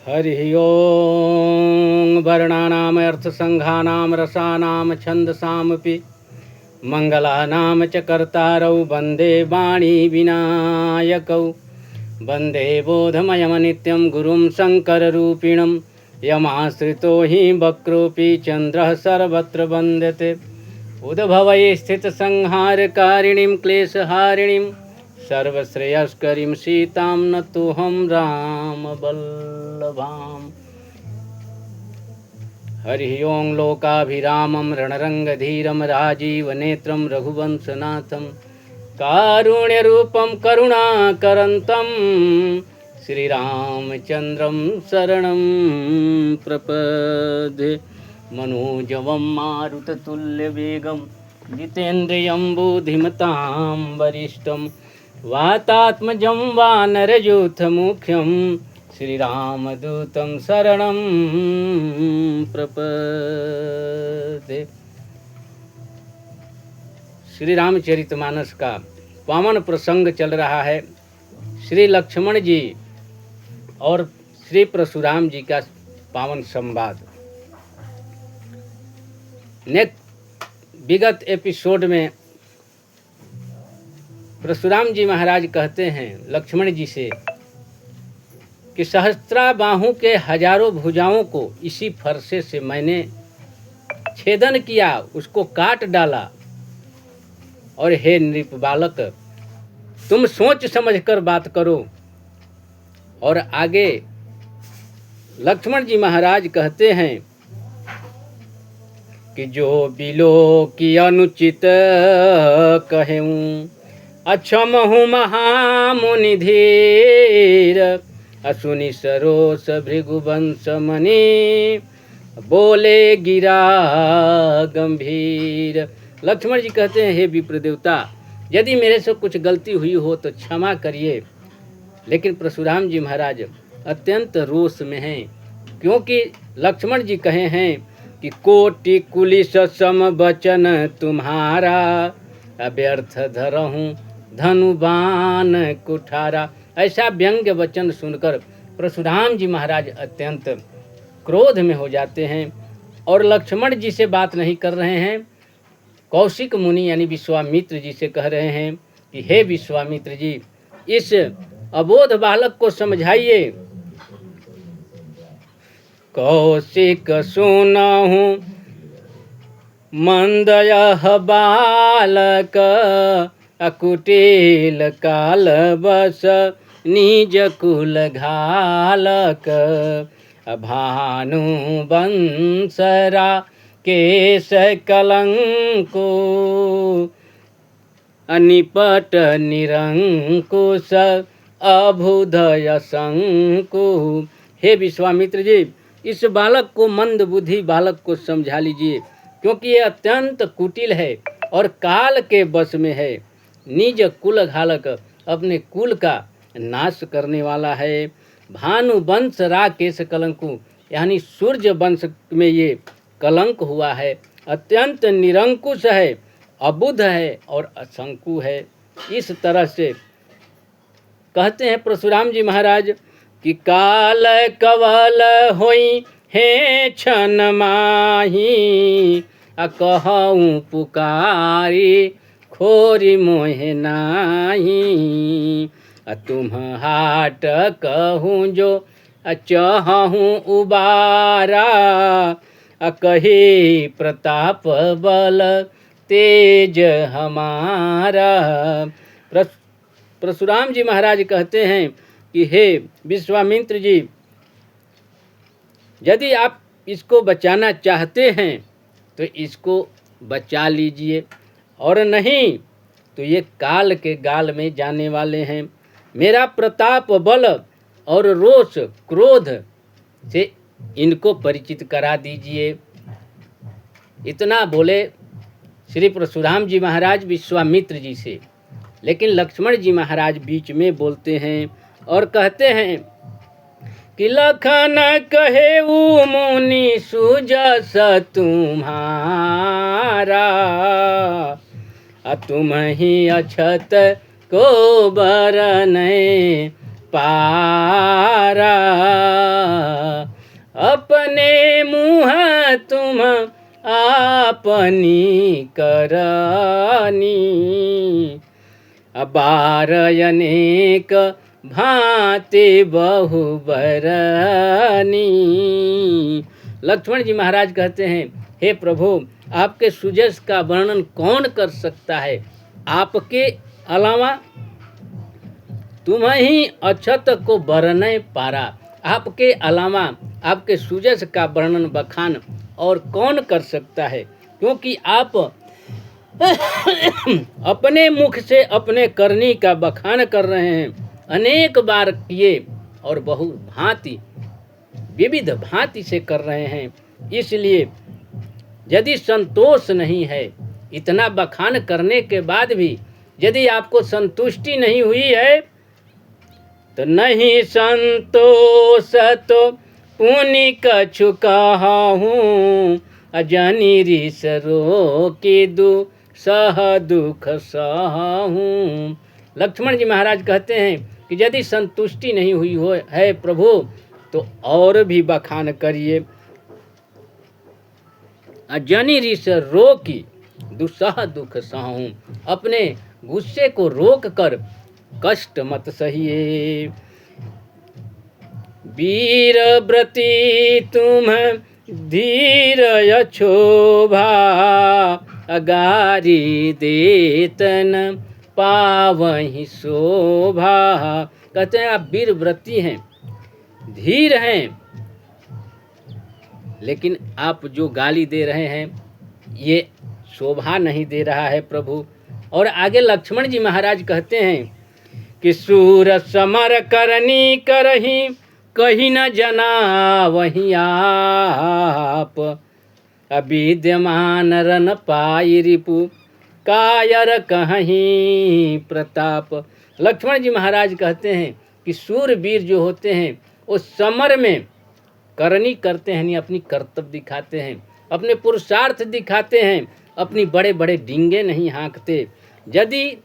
हरि ओं वर्णानाम् अर्थसंघानां रसानां छन्दसामपि मंगलानां च कर्तारौ वन्दे वाणी विनायकौ वन्दे बोधमयमनित्यं गुरुं शङ्कररूपिणं यमाश्रितो हि वक्रोऽपि चन्द्रः सर्वत्र वन्द्यते उद्भवये स्थितसंहारकारिणीं क्लेशहारिणीं सर्वश्रेयस्करीं सीतां नतोऽहं रामवल्लभाम्। हरि ओं लोकाभिरामं रणरङ्गधीरं राजीवनेत्रं रघुवंशनाथं कारुण्यरूपं करुणाकरन्तं श्रीरामचन्द्रं शरणं प्रपद्ये। मनोजवं मारुततुल्यवेगं जितेन्द्रियं बुद्धिमतां वरिष्ठं वातात्मजं वानरयूथमुख्यं श्रीरामदूतं शरणं प्रपद्ये। श्री रामचरितमानस का पावन प्रसंग चल रहा है। श्री लक्ष्मण जी और श्री परशुराम जी का पावन संवाद। विगत एपिसोड में परशुराम जी महाराज कहते हैं लक्ष्मण जी से कि सहस्त्रा बाहु के हजारों भुजाओं को इसी फरसे से मैंने छेदन किया, उसको काट डाला। और हे नृप बालक, तुम सोच समझकर बात करो। और आगे लक्ष्मण जी महाराज कहते हैं कि जो बिलो की अनुचित कहूँ अक्षम हूँ महामुनि धीर, असुनि सरोस भृगुवंश मणि बोले गिरा गंभीर। लक्ष्मण जी कहते हैं हे विप्र देवता, यदि मेरे से कुछ गलती हुई हो तो क्षमा करिए। लेकिन परशुराम जी महाराज अत्यंत रोष में हैं, क्योंकि लक्ष्मण जी कहे हैं कि कोटि कुलिस सम वचन तुम्हारा, अव्यर्थ धरहूँ धनुबान कुठारा। ऐसा व्यंग्य वचन सुनकर परशुराम जी महाराज अत्यंत क्रोध में हो जाते हैं और लक्ष्मण जी से बात नहीं कर रहे हैं। कौशिक मुनि यानी विश्वामित्र जी से कह रहे हैं कि हे विश्वामित्र जी, इस अबोध बालक को समझाइए। कौशिक सुनहु मंदयः बालक, अकुटिल काल बस निज कुल घालक, भानु बंसरा केश कलंको, अनिपट निरंकुश अभुदय शंकु। हे विश्वामित्र जी, इस बालक को मंद बुद्धि बालक को समझा लीजिए, क्योंकि ये अत्यंत कुटिल है और काल के वश में है। निज कुल घालक, अपने कुल का नाश करने वाला है। भानु वंश राकेश कलंकु, यानी सूर्य वंश में ये कलंक हुआ है। अत्यंत निरंकुश है, अबुध है और अशंकु है। इस तरह से कहते हैं परशुराम जी महाराज कि काल कवल होई हे छन माही, कहूँ पुकारी खोरी मोहे नाही, तुम हाट कहूँ जो चहूँ उबारा, कही प्रताप बल तेज हमारा। परशुराम जी महाराज कहते हैं कि हे विश्वामित्र जी, यदि आप इसको बचाना चाहते हैं तो इसको बचा लीजिए, और नहीं तो ये काल के गाल में जाने वाले हैं। मेरा प्रताप बल और रोष क्रोध से इनको परिचित करा दीजिए। इतना बोले श्री परशुराम जी महाराज विश्वामित्र जी से। लेकिन लक्ष्मण जी महाराज बीच में बोलते हैं और कहते हैं कि लखन कहे ऊ मुनि सुजस तुम्हारा, तुम ही अछत को बरने पारा अपने मुँह तुम आपनी करनी, अबार अनेक भांति बहु बरनी। लक्ष्मण जी महाराज कहते हैं, हे प्रभु, आपके सुजस का वर्णन कौन कर सकता है? आपके अलावा तुम ही अक्षत को बरने पारा। आपके अलावा आपके सुजस का वर्णन बखान और कौन कर सकता है? क्योंकि आप अपने मुख से अपने करनी का बखान कर रहे हैं, अनेक बार किए और बहु भांति विविध भांति से कर रहे हैं। इसलिए यदि संतोष नहीं है, इतना बखान करने के बाद भी यदि आपको संतुष्टि नहीं हुई है, तो नहीं संतोष तो पुनि कछु कहूँ, अजानी रिस रोके सह दुख सहूँ। लक्ष्मण जी महाराज कहते हैं कि यदि संतुष्टि नहीं हुई हो है प्रभु, तो और भी बखान करिए। अजानी रिस रोकी दुसह दुख सहूँ, अपने गुस्से को रोक कर कष्ट मत सहिए। वीर व्रती तुम धीर यशोभा, अगारी देतन पावहि शोभा। कहते हैं आप वीर व्रती हैं, धीर हैं, लेकिन आप जो गाली दे रहे हैं ये शोभा नहीं दे रहा है प्रभु। और आगे लक्ष्मण जी महाराज कहते हैं कि सूर समर करनी करही, कहीं न जना वहीं आप, अविद्यमान रन पाई रिपु, कायर कहीं प्रताप। लक्ष्मण जी महाराज कहते हैं कि सूरवीर जो होते हैं वो समर में करनी करते हैं, नहीं अपनी कर्तव्य दिखाते हैं, अपने पुरुषार्थ दिखाते हैं, अपनी बड़े बड़े डींगे नहीं हाँकते। यदि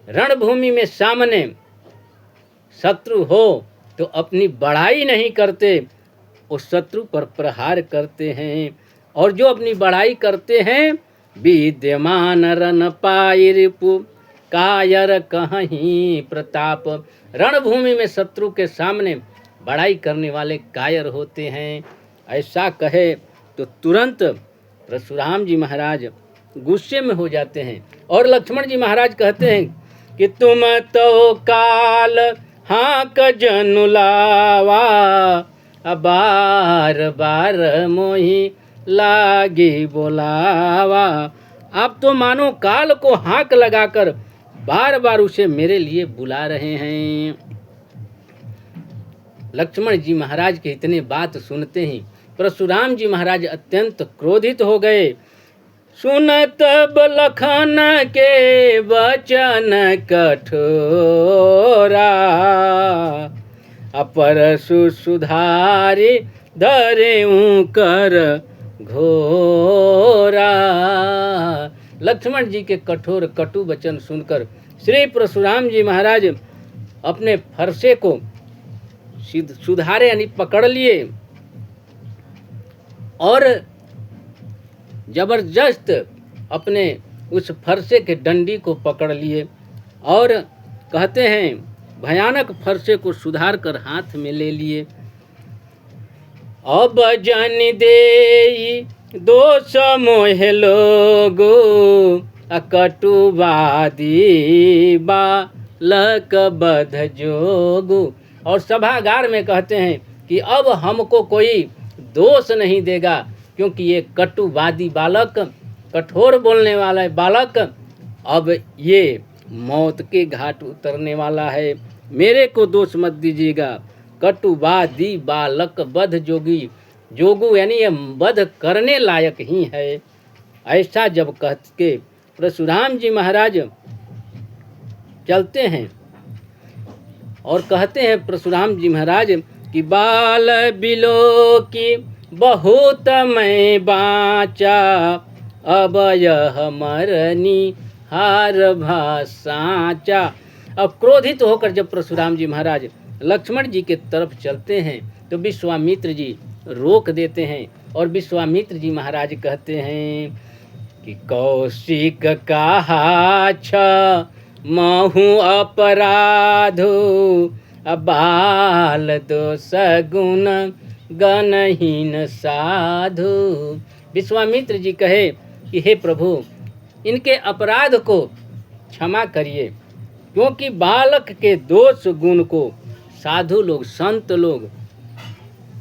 रणभूमि में सामने शत्रु हो तो अपनी बढ़ाई नहीं करते, उस शत्रु पर प्रहार करते हैं। और जो अपनी बढ़ाई करते हैं, विद्यमान रन पाई रिपु, कायर कहीं प्रताप। रणभूमि में शत्रु के सामने बढ़ाई करने वाले कायर होते हैं। ऐसा कहे तो तुरंत परशुराम जी महाराज गुस्से में हो जाते हैं। और लक्ष्मण जी महाराज कहते हैं कि तुम तो काल हाँक जनु लावा, बार बार मोही लागी बोलावा। आप तो मानो काल को हाँक लगाकर बार बार उसे मेरे लिए बुला रहे हैं। लक्ष्मण जी महाराज के इतने बात सुनते ही परशुराम जी महाराज अत्यंत क्रोधित हो गए। सुनत लखन के वचन कठोरा, अपरसु सुधारी धरे कर घोरा। लक्ष्मण जी के कठोर कटु वचन सुनकर श्री परशुराम जी महाराज अपने फरसे को सुधारे यानी पकड़ लिए और जबरदस्त अपने उस फरसे के डंडी को पकड़ लिए और कहते हैं भयानक फरसे को सुधार कर हाथ में ले लिए। अब जन दे दोष मोह लोगो, अकटुवादी बालक बध जोगु। और सभागार में कहते हैं कि अब हमको कोई दोष नहीं देगा, क्योंकि ये कटुवादी बालक, कठोर बोलने वाला बालक अब ये मौत के घाट उतरने वाला है। मेरे को दोष मत दीजिएगा। कटुवादी बालक बध जोगी, जोगु यानी ये वध करने लायक ही है। ऐसा जब कह के परशुराम जी महाराज चलते हैं और कहते हैं परशुराम जी महाराज कि बाल बिलो की बहुत मैं बाचा, अब यह मरनी हार भासाचा। अब क्रोधित होकर जब परशुराम जी महाराज लक्ष्मण जी के तरफ चलते हैं तो विश्वामित्र जी रोक देते हैं। और विश्वामित्र जी महाराज कहते हैं कि कौशिक कहाछ महु अपराधो बाल दोष गुण गणहीन साधु। विश्वामित्र जी कहे कि हे प्रभु, इनके अपराध को क्षमा करिए, क्योंकि बालक के दोष गुण को साधु लोग, संत लोग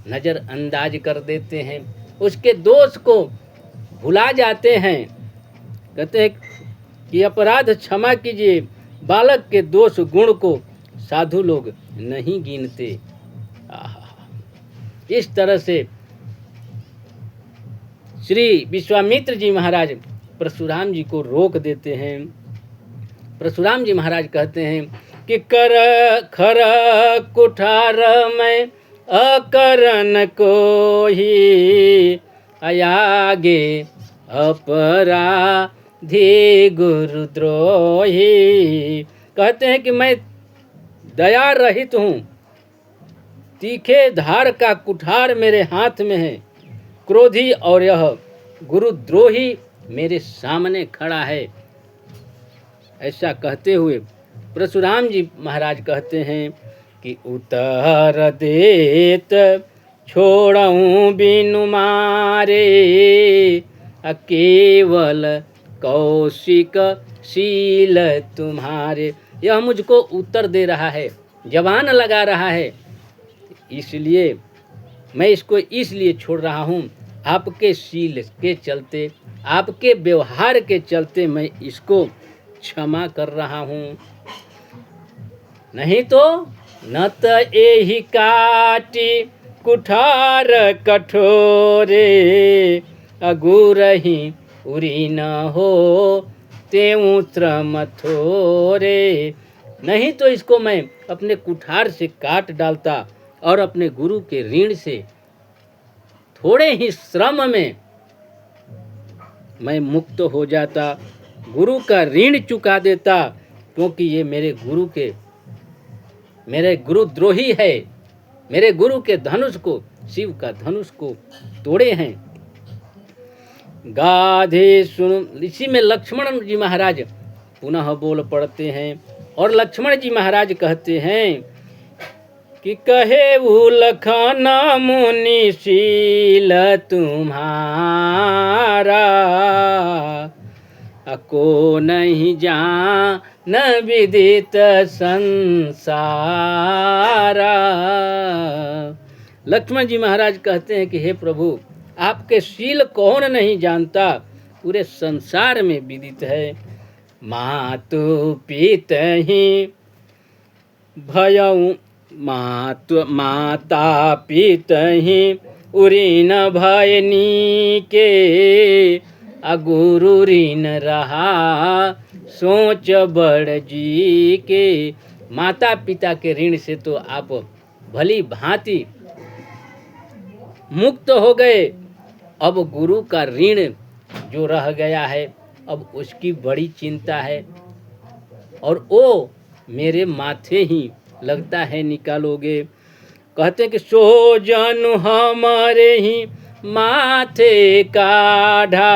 नज़रअंदाज कर देते हैं, उसके दोष को भुला जाते हैं। कहते हैं कि अपराध क्षमा कीजिए, बालक के दोष गुण को साधु लोग नहीं गिनते। इस तरह से श्री विश्वामित्र जी महाराज परशुराम जी को रोक देते हैं। परशुराम जी महाराज कहते हैं कि कर खर कुठार में अकरन को ही आगे अपराधी गुरुद्रोही। कहते हैं कि मैं दया रहित हूँ, तीखे धार का कुठार मेरे हाथ में है, क्रोधी और यह गुरुद्रोही मेरे सामने खड़ा है। ऐसा कहते हुए परशुराम जी महाराज कहते हैं कि उतर देत छोड़ऊं बिनु मारे, केवल कौशिक शील तुम्हारे। यह मुझको उत्तर दे रहा है, जवान लगा रहा है, इसलिए मैं इसको इसलिए छोड़ रहा हूँ, आपके शील के चलते, आपके व्यवहार के चलते मैं इसको क्षमा कर रहा हूँ। नहीं तो न त एहि काटी कुठार कठोरे, अगुरही उरी न हो तेऊ त्रम थोरे। नहीं तो इसको मैं अपने कुठार से काट डालता और अपने गुरु के ऋण से थोड़े ही श्रम में मैं मुक्त हो जाता, गुरु का ऋण चुका देता, क्योंकि ये मेरे गुरुद्रोही है, मेरे गुरु के धनुष को, शिव का धनुष को तोड़े हैं। गाधे सुन। इसी में लक्ष्मण जी महाराज पुनः बोल पड़ते हैं और लक्ष्मण जी महाराज कहते हैं कि कहे वो लखन मुनि शील तुम्हारा, को नहीं जान विदित संसारा। लक्ष्मण जी महाराज कहते हैं कि हे प्रभु, आपके शील कौन नहीं जानता, पूरे संसार में विदित है। मातु पितहि भयउ, माता पितहि उरी न भयनी के, गुरु ऋण रहा सोच बड़ जी के। माता पिता के ऋण से तो आप भली भांति मुक्त हो गए, अब गुरु का ऋण जो रह गया है, अब उसकी बड़ी चिंता है, और वो मेरे माथे ही लगता है निकालोगे। कहते हैं कि सो जनु हमारे ही माथे काढ़ा,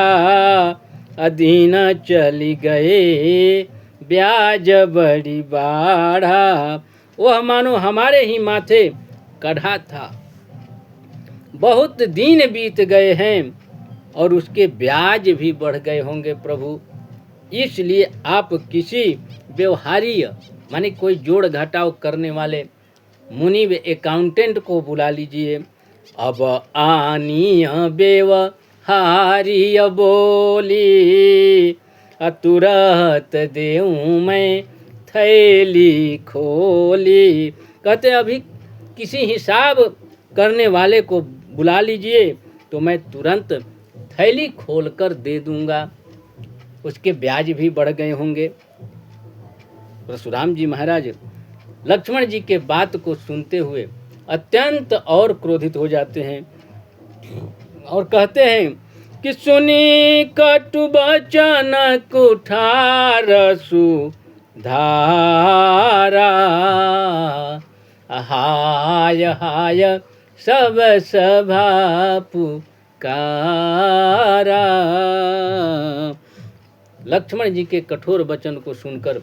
अधीन चली गए ब्याज बड़ी बाढ़ा। वह मानो हमारे ही माथे कढ़ा था, बहुत दिन बीत गए हैं और उसके ब्याज भी बढ़ गए होंगे प्रभु। इसलिए आप किसी व्यवहारीय माने कोई जोड़ घटाव करने वाले मुनि अकाउंटेंट को बुला लीजिए। अब आनी व्यवहारीय बोली, तुरंत देऊँ मैं थैली खोली। कहते अभी किसी हिसाब करने वाले को बुला लीजिए तो मैं तुरंत थैली खोलकर दे दूंगा, उसके ब्याज भी बढ़ गए होंगे। परशुराम जी महाराज लक्ष्मण जी के बात को सुनते हुए अत्यंत और क्रोधित हो जाते हैं और कहते हैं कि सुनी कटु बचन कुठार सुधारा, हाय हाय सब सभा पुकारा। लक्ष्मण जी के कठोर वचन को सुनकर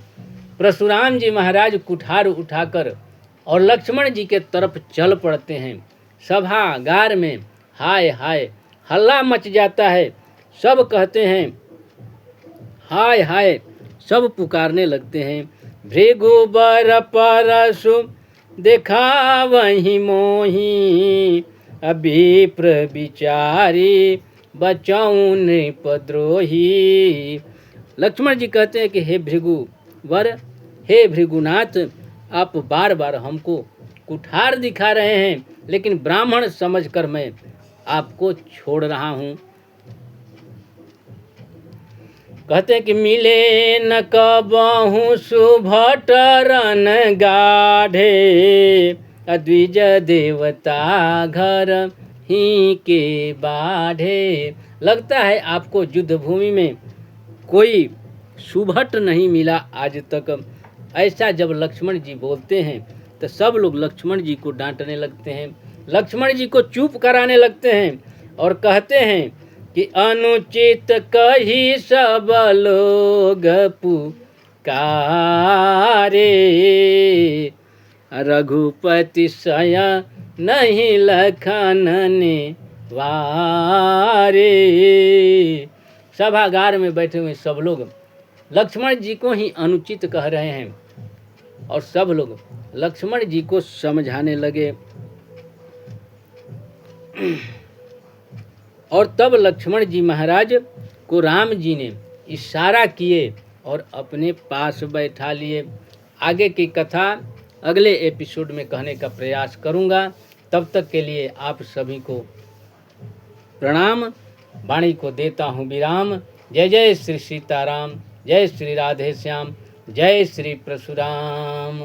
परशुराम जी महाराज कुठार उठाकर और लक्ष्मण जी के तरफ चल पड़ते हैं। सभागार में हाय हाय हल्ला मच जाता है। सब कहते हैं हाय हाय, सब पुकारने लगते हैं। भृगुबर परशु देखा वही मोही, अभिप्र विचारी बचाऊं नृपद्रोही। लक्ष्मण जी कहते हैं कि हे भृगुवर, हे भृगुनाथ, आप बार बार हमको कुठार दिखा रहे हैं, लेकिन ब्राह्मण समझकर मैं आपको छोड़ रहा हूँ। कहते हैं कि मिले न कबहु सुभटरन गाढ़े, अद्विज देवता घर ही के बाढ़े। लगता है आपको युद्ध भूमि में कोई सुभट नहीं मिला आज तक। ऐसा जब लक्ष्मण जी बोलते हैं तो सब लोग लक्ष्मण जी को डांटने लगते हैं, लक्ष्मण जी को चुप कराने लगते हैं और कहते हैं कि अनुचित कही सब लोग पुकारे, रघुपति सया नहीं लखन ने वारे। सभागार में बैठे हुए सब लोग लक्ष्मण जी को ही अनुचित कह रहे हैं और सब लोग लक्ष्मण जी को समझाने लगे। और तब लक्ष्मण जी महाराज को राम जी ने इशारा किए और अपने पास बैठा लिए। आगे की कथा अगले एपिसोड में कहने का प्रयास करूंगा। तब तक के लिए आप सभी को प्रणाम। वाणी को देता हूँ विराम। जय जय श्री सीताराम, जय श्री राधे श्याम, जय श्री परशुराम।